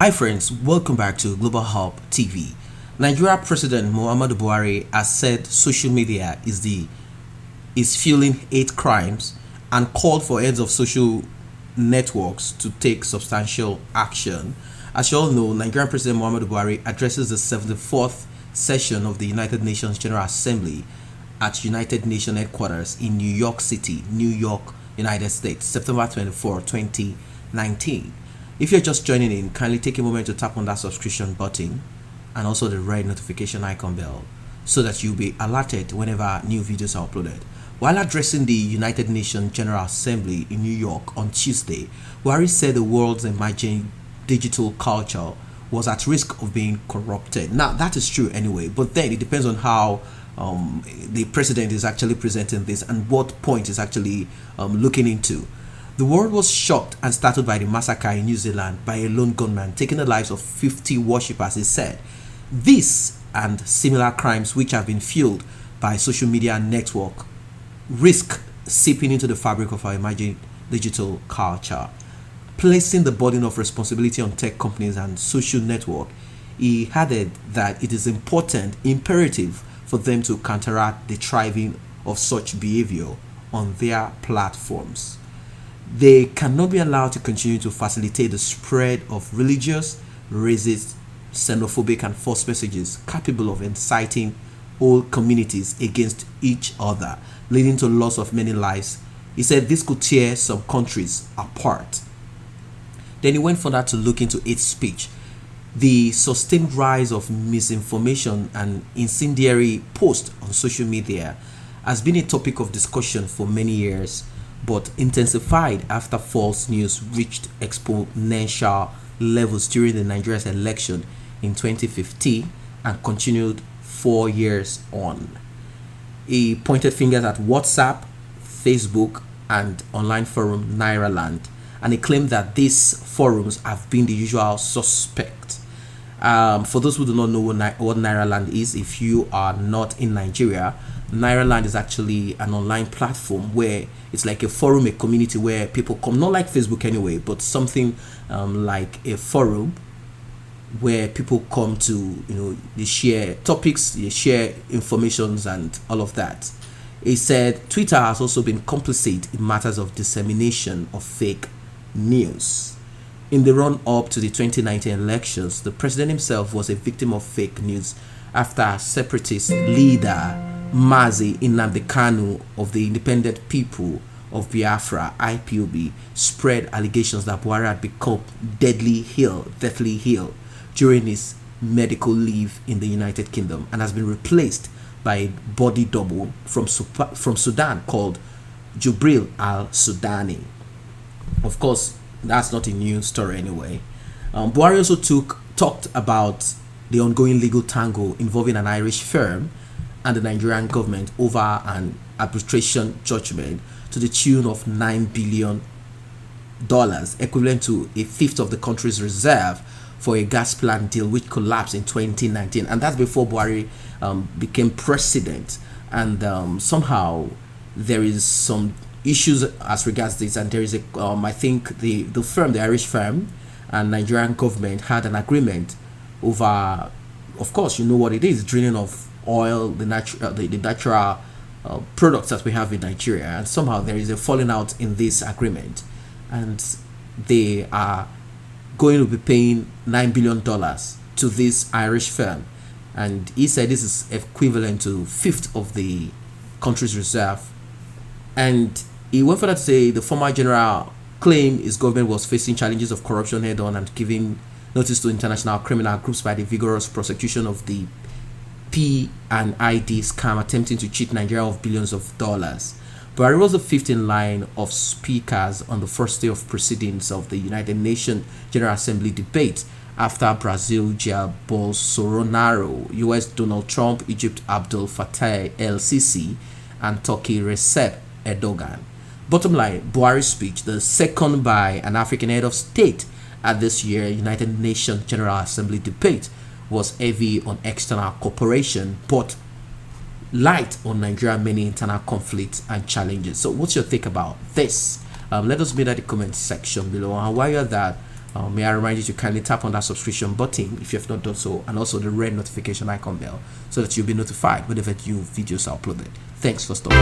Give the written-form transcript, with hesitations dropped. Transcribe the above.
Hi friends, welcome back to Global Hub TV. Nigeria President Muhammadu Buhari has said social media is fueling hate crimes and called for heads of social networks to take substantial action. As you all know, Nigerian President Muhammadu Buhari addresses the 74th session of the United Nations General Assembly at United Nations headquarters in New York City, New York, United States, September 24, 2019. If you're just joining in, kindly take a moment to tap on that subscription button and also the red notification icon bell so that you'll be alerted whenever new videos are uploaded. While addressing the United Nations General Assembly in New York on Tuesday, Buhari said the world's emerging digital culture was at risk of being corrupted. Now, that is true anyway, but then it depends on how the president is actually presenting this and what point is actually looking into. The world was shocked and startled by the massacre in New Zealand by a lone gunman taking the lives of 50 worshippers, he said. This and similar crimes which have been fueled by social media network risk seeping into the fabric of our emerging digital culture. Placing the burden of responsibility on tech companies and social network, he added that it is imperative for them to counteract the thriving of such behavior on their platforms. They cannot be allowed to continue to facilitate the spread of religious, racist, xenophobic and false messages capable of inciting whole communities against each other, leading to loss of many lives. He said this could tear some countries apart. Then he went further to look into hate speech. The sustained rise of misinformation and incendiary posts on social media has been a topic of discussion for many years, but intensified after false news reached exponential levels during the Nigeria's election in 2015 and continued 4 years on. He pointed fingers at WhatsApp, Facebook, and online forum Nairaland, and he claimed that these forums have been the usual suspect. For those who do not know what Nairaland is, if you are not in Nigeria, Nairaland is actually an online platform where it's like a forum, a community where people come, not like Facebook anyway, but something like a forum where people come to, they share topics, they share informations and all of that. He said Twitter has also been complicit in matters of dissemination of fake news. In the run-up to the 2019 elections, the president himself was a victim of fake news after separatist leader Mazi Nnamdi Kanu of the Independent People of Biafra (IPOB) spread allegations that Buhari had become deathly ill during his medical leave in the United Kingdom and has been replaced by a body double from Sudan called Jubril al-Sudani. Of course, that's not a new story anyway. Buhari also talked about the ongoing legal tangle involving an Irish firm and the Nigerian government over an arbitration judgment to the tune of $9 billion, equivalent to a fifth of the country's reserve for a gas plant deal which collapsed in 2019. And that's before Buhari became president. And somehow there is some issues as regards this, and there is I think the Irish firm and Nigerian government had an agreement over, of course, you know what it is, drilling of oil, the natural products that we have in Nigeria, and somehow there is a falling out in this agreement, and they are going to be paying $9 billion to this Irish firm, and he said this is equivalent to fifth of the country's reserve. And he went further to say the former general claimed his government was facing challenges of corruption head on and giving notice to international criminal groups by the vigorous prosecution of the P&ID scam attempting to cheat Nigeria of billions of dollars. Buhari was the fifth in line of speakers on the first day of proceedings of the United Nations General Assembly debate after Brazil Jair Bolsonaro, US Donald Trump, Egypt Abdel Fattah el-Sisi, and Turkey Recep Erdogan. Bottom line, Buhari's speech, the second by an African head of state at this year's United Nations General Assembly debate, was heavy on external cooperation, but light on Nigeria's many internal conflicts and challenges. So what's your take about this? Let us know in the comment section below. And while you're that, May I remind you to kindly tap on that subscription button if you have not done so, and also the red notification icon bell, so that you'll be notified whenever new videos are uploaded. Thanks for stopping.